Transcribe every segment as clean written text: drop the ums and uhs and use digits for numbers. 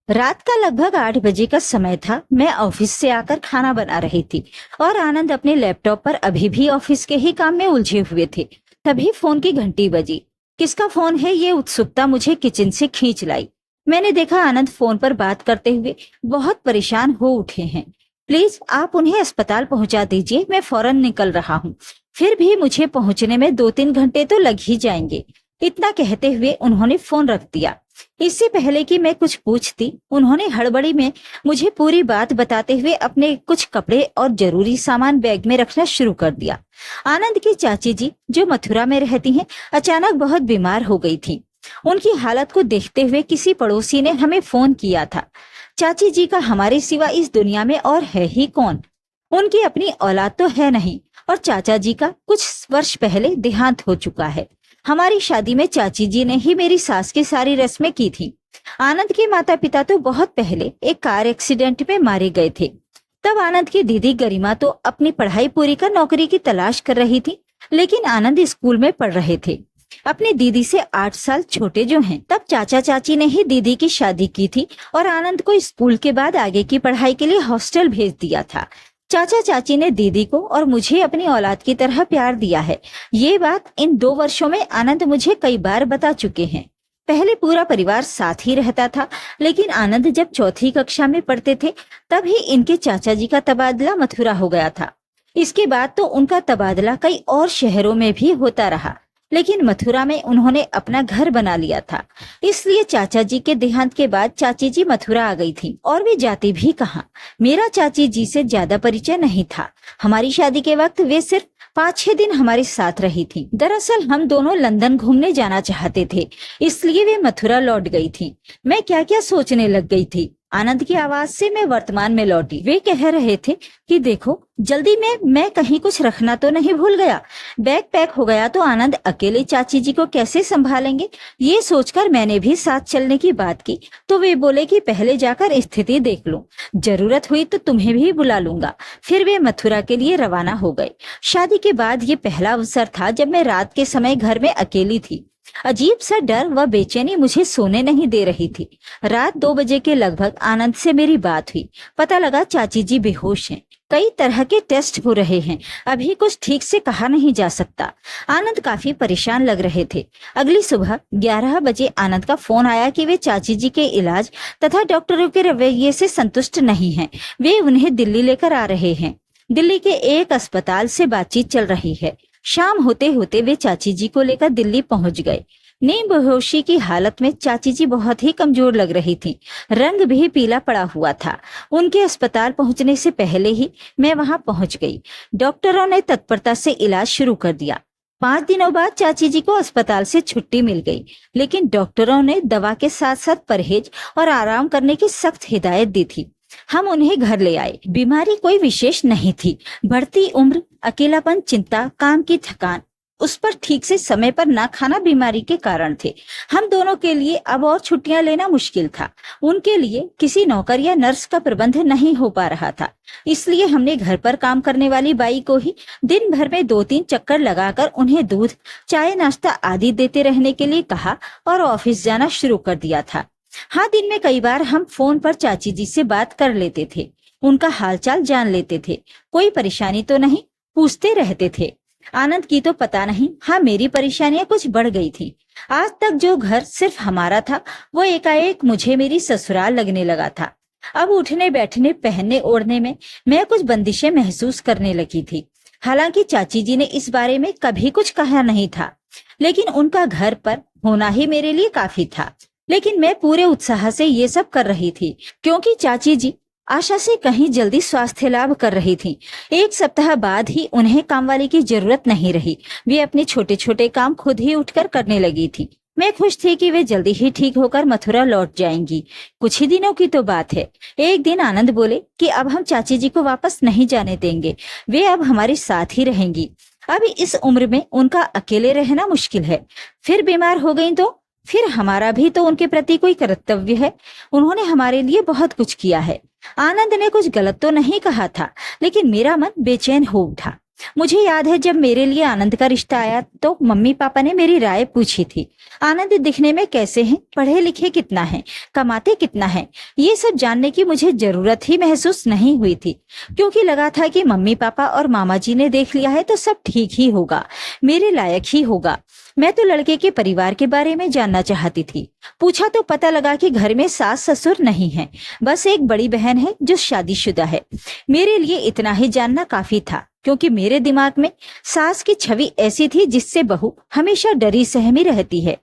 रात का लगभग 8 बजे का समय था। मैं ऑफिस से आकर खाना बना रही थी और आनंद अपने लैपटॉप पर अभी भी ऑफिस के ही काम में उलझे हुए थे। तभी फोन की घंटी बजी। किसका फोन है, ये उत्सुकता मुझे किचन से खींच लाई। मैंने देखा आनंद फोन पर बात करते हुए बहुत परेशान हो उठे हैं। प्लीज आप उन्हें अस्पताल पहुंचा दीजिए, मैं फौरन निकल रहा हूँ। फिर भी मुझे पहुंचने में 2-3 घंटे तो लग ही जाएंगे। इतना कहते हुए उन्होंने फोन रख दिया। इससे पहले कि मैं कुछ पूछती, उन्होंने हड़बड़ी में मुझे पूरी बात बताते हुए अपने कुछ कपड़े और जरूरी सामान बैग में रखना शुरू कर दिया। आनंद की चाची जी, जो मथुरा में रहती हैं, अचानक बहुत बीमार हो गई थी। उनकी हालत को देखते हुए किसी पड़ोसी ने हमें फोन किया था। चाची जी का हमारे सिवा इस दुनिया में और है ही कौन। उनकी अपनी औलाद तो है नहीं और चाचा जी का कुछ वर्ष पहले देहांत हो चुका है। हमारी शादी में चाची जी ने ही मेरी सास की सारी रस्में की थी। आनंद के माता पिता तो बहुत पहले एक कार एक्सीडेंट में मारे गए थे। तब आनंद की दीदी गरिमा तो अपनी पढ़ाई पूरी कर नौकरी की तलाश कर रही थी, लेकिन आनंद स्कूल में पढ़ रहे थे। अपनी दीदी से 8 साल छोटे जो हैं। तब चाचा चाची ने ही दीदी की शादी की थी और आनंद को स्कूल के बाद आगे की पढ़ाई के लिए हॉस्टल भेज दिया था। चाचा चाची ने दीदी को और मुझे अपनी औलाद की तरह प्यार दिया है। ये बात इन 2 वर्षों में आनंद मुझे कई बार बता चुके हैं। पहले पूरा परिवार साथ ही रहता था, लेकिन आनंद जब चौथी कक्षा में पढ़ते थे तब ही इनके चाचा जी का तबादला मथुरा हो गया था। इसके बाद तो उनका तबादला कई और शहरों में भी होता रहा, लेकिन मथुरा में उन्होंने अपना घर बना लिया था। इसलिए चाचा जी के देहांत के बाद चाची जी मथुरा आ गई थी, और वे जाती भी कहाँ। मेरा चाची जी से ज्यादा परिचय नहीं था। हमारी शादी के वक्त वे सिर्फ 5-6 दिन हमारे साथ रही थी। दरअसल हम दोनों लंदन घूमने जाना चाहते थे, इसलिए वे मथुरा लौट गई थी। मैं क्या क्या सोचने लग गई थी। आनंद की आवाज से मैं वर्तमान में लौटी। वे कह रहे थे कि देखो, जल्दी में मैं कहीं कुछ रखना तो नहीं भूल गया। बैग पैक हो गया तो आनंद अकेले चाची जी को कैसे संभालेंगे। ये सोचकर मैंने भी साथ चलने की बात की, तो वे बोले कि पहले जाकर स्थिति देख लूं, जरूरत हुई तो तुम्हें भी बुला लूंगा। फिर वे मथुरा के लिए रवाना हो गए। शादी के बाद ये पहला अवसर था जब मैं रात के समय घर में अकेली थी। अजीब सा डर व बेचैनी मुझे सोने नहीं दे रही थी। रात 2 बजे के लगभग आनंद से मेरी बात हुई। पता लगा चाची जी बेहोश हैं। कई तरह के टेस्ट हो रहे हैं, अभी कुछ ठीक से कहा नहीं जा सकता। आनंद काफी परेशान लग रहे थे। अगली सुबह 11 बजे आनंद का फोन आया कि वे चाची जी के इलाज तथा डॉक्टरों के रवैये से संतुष्ट नहीं हैं। वे उन्हें दिल्ली लेकर आ रहे हैं। दिल्ली के एक अस्पताल से बातचीत चल रही है। शाम होते होते वे चाची जी को लेकर दिल्ली पहुंच गए। नींद बेहोशी की हालत में चाची जी बहुत ही कमजोर लग रही थी। रंग भी पीला पड़ा हुआ था। उनके अस्पताल पहुंचने से पहले ही मैं वहां पहुंच गई। डॉक्टरों ने तत्परता से इलाज शुरू कर दिया। 5 दिनों बाद चाची जी को अस्पताल से छुट्टी मिल गई, लेकिन डॉक्टरों ने दवा के साथ साथ परहेज और आराम करने की सख्त हिदायत दी थी। हम उन्हें घर ले आए। बीमारी कोई विशेष नहीं थी। बढ़ती उम्र, अकेलापन, चिंता, काम की थकान, उस पर ठीक से समय पर ना खाना बीमारी के कारण थे। हम दोनों के लिए अब और छुट्टियां लेना मुश्किल था। उनके लिए किसी नौकर या नर्स का प्रबंध नहीं हो पा रहा था। इसलिए हमने घर पर काम करने वाली बाई को ही दिन भर में 2-3 चक्कर लगाकर उन्हें दूध, चाय, नाश्ता आदि देते रहने के लिए कहा और ऑफिस जाना शुरू कर दिया था। हाँ, दिन में कई बार हम फोन पर चाची जी से बात कर लेते थे। उनका हालचाल जान लेते थे। कोई परेशानी तो नहीं, पूछते रहते थे। आनंद की तो पता नहीं, हाँ मेरी परेशानियां कुछ बढ़ गई थी। आज तक जो घर सिर्फ हमारा था, वो एकाएक मुझे मेरी ससुराल लगने लगा था। अब उठने बैठने, पहनने ओढ़ने में मैं कुछ बंदिशें महसूस करने लगी थी। हालांकि चाची जी ने इस बारे में कभी कुछ कहा नहीं था, लेकिन उनका घर पर होना ही मेरे लिए काफी था। लेकिन मैं पूरे उत्साह से ये सब कर रही थी, क्योंकि चाची जी आशा से कहीं जल्दी स्वास्थ्य लाभ कर रही थी। 1 सप्ताह बाद ही उन्हें कामवाली की जरूरत नहीं रही। वे अपने छोटे छोटे काम खुद ही उठकर करने लगी थी। मैं खुश थी कि वे जल्दी ही ठीक होकर मथुरा लौट जाएंगी। कुछ ही दिनों की तो बात है। एक दिन आनंद बोले कि अब हम चाची जी को वापस नहीं जाने देंगे, वे अब हमारे साथ ही रहेंगी। अब इस उम्र में उनका अकेले रहना मुश्किल है। फिर बीमार हो गई तो फिर हमारा भी तो उनके प्रति कोई कर्तव्य है। उन्होंने हमारे लिए बहुत कुछ किया है। आनंद ने कुछ गलत तो नहीं कहा था, लेकिन मेरा मन बेचैन हो उठा। मुझे याद है जब मेरे लिए आनंद का रिश्ता आया तो मम्मी पापा ने मेरी राय पूछी थी। आनंद दिखने में कैसे हैं, पढ़े लिखे कितना हैं, कमाते कितना हैं, ये सब जानने की मुझे जरूरत ही महसूस नहीं हुई थी, क्योंकि लगा था कि मम्मी पापा और मामा जी ने देख लिया है तो सब ठीक ही होगा, मेरे लायक ही होगा। मैं तो लड़के के परिवार के बारे में जानना चाहती थी। पूछा तो पता लगा कि घर में सास ससुर नहीं है, बस एक बड़ी बहन है जो शादीशुदा है। मेरे लिए इतना ही जानना काफी था, क्योंकि मेरे दिमाग में सास की छवि ऐसी थी जिससे बहू हमेशा डरी सहमी रहती है।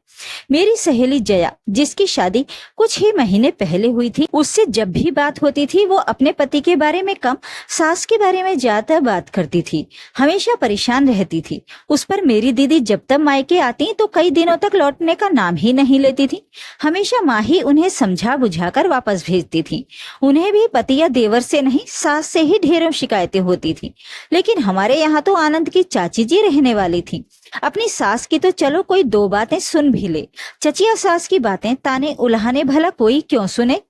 मेरी सहेली जया, जिसकी शादी कुछ ही महीने पहले हुई थी, उससे जब भी बात होती थी वो अपने पति के बारे में कम, सास के बारे में ज्यादा बात करती थी। हमेशा परेशान रहती थी। उस पर मेरी दीदी जब तक मायके आती तो कई दिनों तक लौटने का नाम ही नहीं लेती थी। हमेशा माँ ही उन्हें समझा बुझाकर वापस भेजती थी। उन्हें भी पति या देवर से नहीं, सास से ही ढेरों शिकायतें होती थी। लेकिन हमारे यहाँ तो आनंद की चाची जी रहने वाली थी। अपनी सास की तो चलो कोई दो बातें सुन भी ले, चचिया सास की बातें ताने उल्हाने भला कोई क्यों सुने।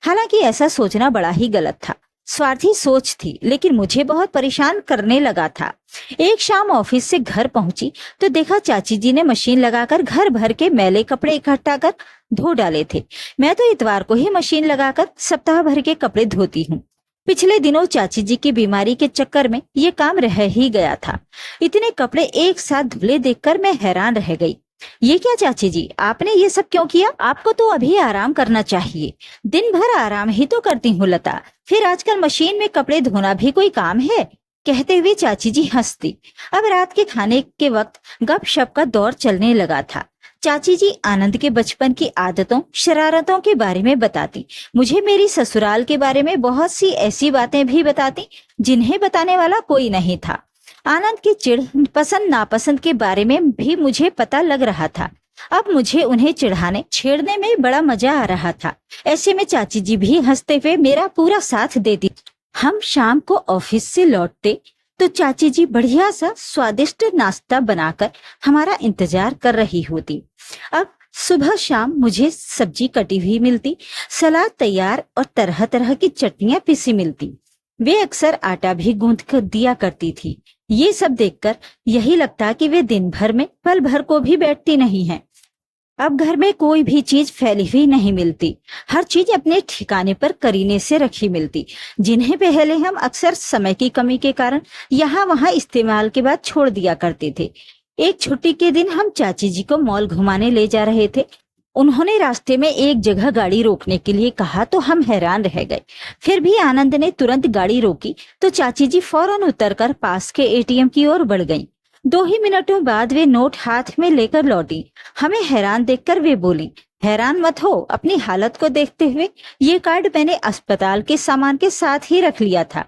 हालांकि ऐसा सोचना बड़ा ही गलत था, स्वार्थी सोच थी, लेकिन मुझे बहुत परेशान करने लगा था। एक शाम ऑफिस से घर पहुंची तो देखा चाची जी ने मशीन लगाकर घर भर के मैले कपड़े इकट्ठा कर धो डाले थे। मैं तो इतवार को ही मशीन लगाकर सप्ताह भर के कपड़े धोती हूँ। पिछले दिनों चाची जी की बीमारी के चक्कर में ये काम रह ही गया था। इतने कपड़े एक साथ धुले देखकर मैं हैरान रह गई। ये क्या चाची जी, आपने ये सब क्यों किया? आपको तो अभी आराम करना चाहिए। दिन भर आराम ही तो करती हूँ लता, फिर आजकल मशीन में कपड़े धोना भी कोई काम है? कहते हुए चाची जी हंसती। अब रात के खाने के वक्त गपशप का दौर चलने लगा था। चाची जी आनंद के बचपन की आदतों शरारतों के बारे में बताती, मुझे मेरी ससुराल के बारे में बहुत सी ऐसी बातें भी बताती जिन्हें बताने वाला कोई नहीं था। आनंद की चिढ़ पसंद नापसंद के बारे में भी मुझे पता लग रहा था। अब मुझे उन्हें चिढ़ाने छेड़ने में बड़ा मजा आ रहा था। ऐसे में चाची जी भी हंसते हुए मेरा पूरा साथ देती। हम शाम को ऑफिस से लौटते तो चाची जी बढ़िया सा स्वादिष्ट नाश्ता बनाकर हमारा इंतजार कर रही होती। अब सुबह शाम मुझे सब्जी कटी हुई मिलती, सलाद तैयार और तरह तरह की चटनियां पिसी मिलती। वे अक्सर आटा भी गूंथ कर दिया करती थी। ये सब देखकर यही लगता कि वे दिन भर में पल भर को भी बैठती नहीं हैं। अब घर में कोई भी चीज फैली हुई नहीं मिलती, हर चीज अपने ठिकाने पर करीने से रखी मिलती, जिन्हें पहले हम अक्सर समय की कमी के कारण यहाँ वहाँ इस्तेमाल के बाद छोड़ दिया करते थे। एक छुट्टी के दिन हम चाची जी को मॉल घुमाने ले जा रहे थे। उन्होंने रास्ते में एक जगह गाड़ी रोकने के लिए कहा तो हम हैरान रह गए। फिर भी आनंद ने तुरंत गाड़ी रोकी तो चाची जी फौरन उतरकर पास के एटीएम की ओर बढ़ गईं। 2 ही मिनटों बाद वे नोट हाथ में लेकर लौटी। हमें हैरान देखकर वे बोली, हैरान मत हो, अपनी हालत को देखते हुए ये कार्ड मैंने अस्पताल के सामान के साथ ही रख लिया था।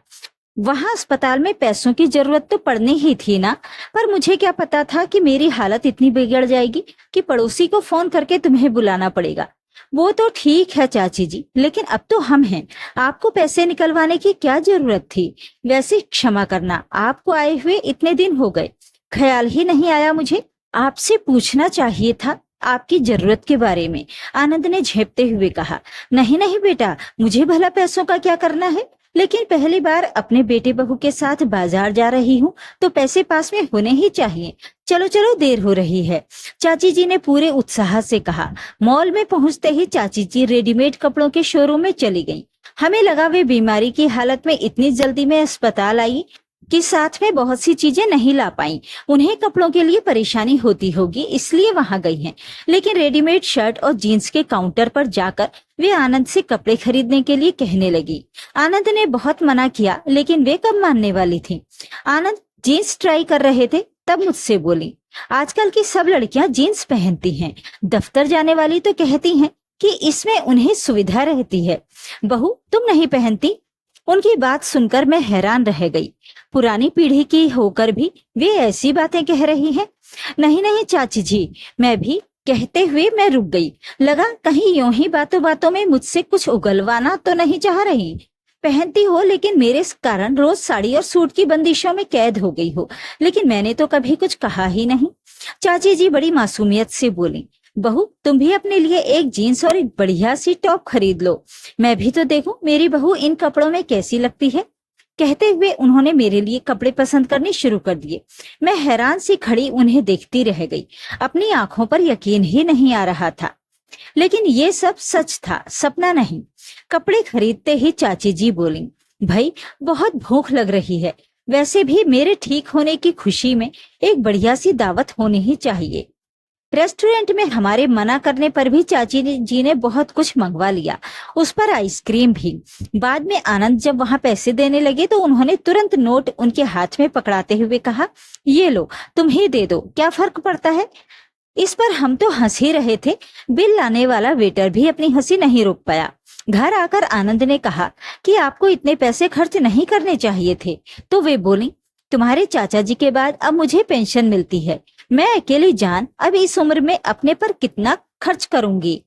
वहां अस्पताल में पैसों की जरूरत तो पड़नी ही थी ना, पर मुझे क्या पता था कि मेरी हालत इतनी बिगड़ जाएगी कि पड़ोसी को फोन करके तुम्हें बुलाना पड़ेगा। वो तो ठीक है चाची जी, लेकिन अब तो हम हैं, आपको पैसे निकलवाने की क्या जरूरत थी? वैसे क्षमा करना, आपको आए हुए इतने दिन हो गए, ख्याल ही नहीं आया मुझे। आपसे पूछना चाहिए था आपकी जरूरत के बारे में, आनंद ने झेपते हुए कहा। नहीं नहीं बेटा, मुझे भला पैसों का क्या करना है, लेकिन पहली बार अपने बेटे बहू के साथ बाजार जा रही हूँ तो पैसे पास में होने ही चाहिए। चलो चलो, देर हो रही है, चाची जी ने पूरे उत्साह से कहा। मॉल में पहुंचते ही चाची जी रेडीमेड कपड़ों के शोरूम में चली गईं। हमें लगा वे बीमारी की हालत में इतनी जल्दी में अस्पताल आई कि साथ में बहुत सी चीजें नहीं ला पाई। उन्हें कपड़ों के लिए परेशानी होती होगी, इसलिए वहां गई हैं। लेकिन रेडीमेड शर्ट और जीन्स के काउंटर पर जाकर वे आनंद से कपड़े खरीदने के लिए कहने लगी। आनंद ने बहुत मना किया, लेकिन वे कब मानने वाली थी। आनंद जीन्स ट्राई कर रहे थे, तब मुझसे बोली, आजकल की सब लड़कियां जीन्स पहनती हैं, दफ्तर जाने वाली तो कहती हैं कि इसमें उन्हें सुविधा रहती है। बहू तुम नहीं पहनती? उनकी बात सुनकर मैं हैरान रह गई। पुरानी पीढ़ी की होकर भी वे ऐसी बातें कह रही हैं। नहीं नहीं चाची जी, मैं भी, कहते हुए मैं रुक गई। लगा कहीं यूं ही बातों बातों में मुझसे कुछ उगलवाना तो नहीं चाह रही। पहनती हो, लेकिन मेरे कारण रोज साड़ी और सूट की बंदिशों में कैद हो गई हो। लेकिन मैंने तो कभी कुछ कहा ही नहीं। चाची जी बड़ी मासूमियत से बोली, बहू तुम भी अपने लिए एक जीन्स और एक बढ़िया सी टॉप खरीद लो, मैं भी तो देखूं मेरी बहू इन कपड़ों में कैसी लगती है। कहते हुए उन्होंने मेरे लिए कपड़े पसंद करने शुरू कर दिए। मैं हैरान सी खड़ी उन्हें देखती रह गई। अपनी आंखों पर यकीन ही नहीं आ रहा था, लेकिन ये सब सच था, सपना नहीं। कपड़े खरीदते ही चाची जी बोली, भाई बहुत भूख लग रही है, वैसे भी मेरे ठीक होने की खुशी में एक बढ़िया सी दावत होनी ही चाहिए। रेस्टोरेंट में हमारे मना करने पर भी चाची जी ने बहुत कुछ मंगवा लिया, उस पर आइसक्रीम भी। बाद में आनंद जब वहां पैसे देने लगे तो उन्होंने तुरंत नोट उनके हाथ में पकड़ाते हुए कहा, ये लो, तुम ही दे दो, क्या फर्क पड़ता है। इस पर हम तो हंस ही रहे थे, बिल लाने वाला वेटर भी अपनी हंसी नहीं रोक पाया। घर आकर आनंद ने कहा कि आपको इतने पैसे खर्च नहीं करने चाहिए थे, तो वे बोली, तुम्हारे चाचा जी के बाद अब मुझे पेंशन मिलती है, मैं अकेली जान अब इस उम्र में अपने पर कितना खर्च करूंगी।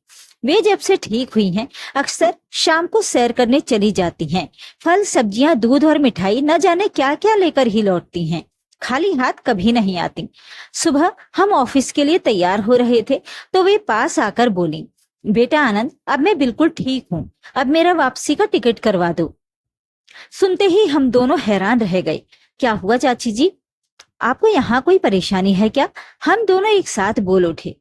वे जब से ठीक हुई हैं, अक्सर शाम को सैर करने चली जाती हैं। फल, सब्जियां, दूध और मिठाई न जाने क्या क्या लेकर ही लौटती हैं, खाली हाथ कभी नहीं आती। सुबह हम ऑफिस के लिए तैयार हो रहे थे तो वे पास आकर बोली, बेटा आनंद, अब मैं बिल्कुल ठीक हूँ, अब मेरा वापसी का टिकट करवा दो। सुनते ही हम दोनों हैरान रह गए। क्या हुआ चाची जी, आपको यहाँ कोई परेशानी है क्या? हम दोनों एक साथ बोल उठे।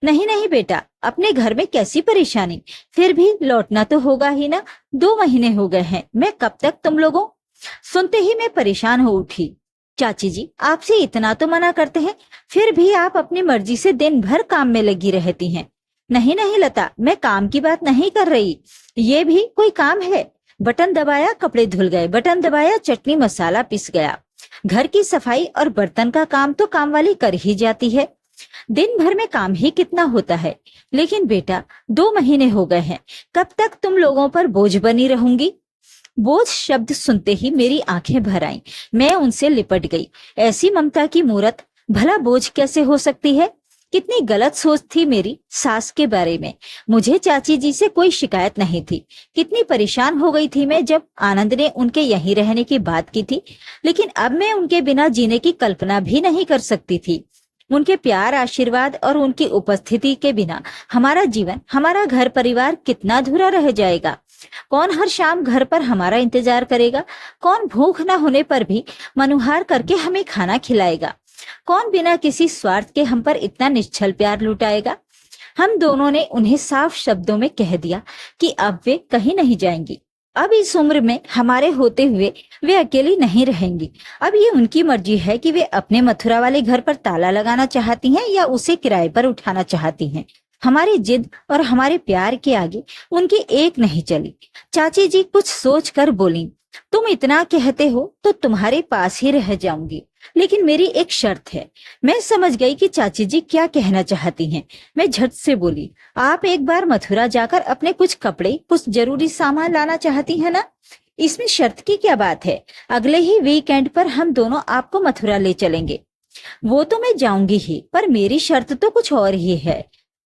नहीं नहीं बेटा, अपने घर में कैसी परेशानी, फिर भी लौटना तो होगा ही ना, 2 महीने हो गए हैं, मैं कब तक तुम लोगों। सुनते ही मैं परेशान हो उठी। चाची जी, आपसे इतना तो मना करते हैं, फिर भी आप अपनी मर्जी से दिन भर काम में लगी रहती हैं। नहीं नहीं लता, मैं काम की बात नहीं कर रही, ये भी कोई काम है। बटन दबाया कपड़े धुल गए, बटन दबाया चटनी मसाला पिस गया। घर की सफाई और बर्तन का काम तो काम वाली कर ही जाती है, दिन भर में काम ही कितना होता है। लेकिन बेटा, 2 महीने हो गए हैं, कब तक तुम लोगों पर बोझ बनी रहूंगी। बोझ शब्द सुनते ही मेरी आंखें भर आईं। मैं उनसे लिपट गई। ऐसी ममता की मूरत, भला बोझ कैसे हो सकती है। कितनी गलत सोच थी मेरी सास के बारे में। मुझे चाची जी से कोई शिकायत नहीं थी। कितनी परेशान हो गई थी मैं जब आनंद ने उनके यहीं रहने की बात की थी, लेकिन अब मैं उनके बिना जीने की कल्पना भी नहीं कर सकती थी। उनके प्यार, आशीर्वाद और उनकी उपस्थिति के बिना हमारा जीवन, हमारा घर परिवार कितना अधूरा रह जाएगा। कौन हर शाम घर पर हमारा इंतजार करेगा? कौन भूख न होने पर भी मनुहार करके हमें खाना खिलाएगा? कौन बिना किसी स्वार्थ के हम पर इतना निश्चल प्यार लुटाएगा? हम दोनों ने उन्हें साफ शब्दों में कह दिया कि अब वे कहीं नहीं जाएंगी। अब इस उम्र में हमारे होते हुए वे अकेली नहीं रहेंगी। अब ये उनकी मर्जी है कि वे अपने मथुरा वाले घर पर ताला लगाना चाहती हैं या उसे किराए पर उठाना चाहती हैं। हमारी जिद और हमारे प्यार के आगे उनकी एक नहीं चली। चाची जी कुछ सोच कर बोली, तुम इतना कहते हो तो तुम्हारे पास ही रह जाऊंगी, लेकिन मेरी एक शर्त है। मैं समझ गई कि चाची जी क्या कहना चाहती हैं। मैं झट से बोली, आप एक बार मथुरा जाकर अपने कुछ कपड़े, कुछ जरूरी सामान लाना चाहती हैं ना? इसमें शर्त की क्या बात है? अगले ही वीकेंड पर हम दोनों आपको मथुरा ले चलेंगे। वो तो मैं जाऊंगी ही, पर मेरी शर्त तो कुछ और ही है।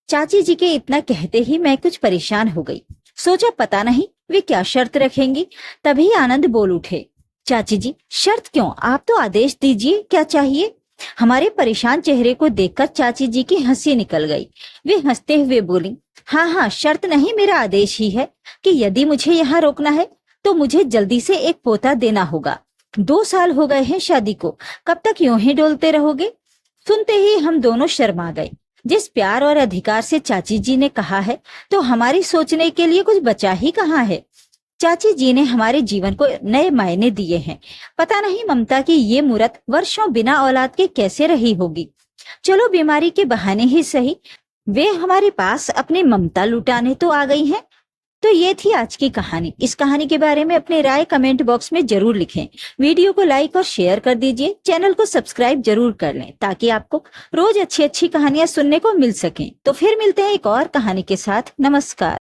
चाची जी के इतना कहते ही मैं कुछ परेशान हो गई। सोचा पता नहीं वे क्या शर्त रखेंगी। तभी आनंद बोल उठे, चाची जी शर्त क्यों, आप तो आदेश दीजिए, क्या चाहिए। हमारे परेशान चेहरे को देखकर चाची जी की हंसी निकल गई। वे हंसते हुए बोली, हाँ हाँ, शर्त नहीं, मेरा आदेश ही है कि यदि मुझे यहाँ रोकना है तो मुझे जल्दी से एक पोता देना होगा। 2 साल हो गए हैं शादी को, कब तक यूं ही डोलते रहोगे। सुनते ही हम दोनों शर्मा गए। जिस प्यार और अधिकार से चाची जी ने कहा है, तो हमारी सोचने के लिए कुछ बचा ही कहाँ है। चाची जी ने हमारे जीवन को नए मायने दिए हैं। पता नहीं ममता की ये मूरत वर्षों बिना औलाद के कैसे रही होगी। चलो बीमारी के बहाने ही सही, वे हमारे पास अपनी ममता लुटाने तो आ गई हैं। तो ये थी आज की कहानी। इस कहानी के बारे में अपनी राय कमेंट बॉक्स में जरूर लिखें। वीडियो को लाइक और शेयर कर दीजिए। चैनल को सब्सक्राइब जरूर कर लें ताकि आपको रोज अच्छी अच्छी कहानियां सुनने को मिल सकें। तो फिर मिलते हैं एक और कहानी के साथ। नमस्कार।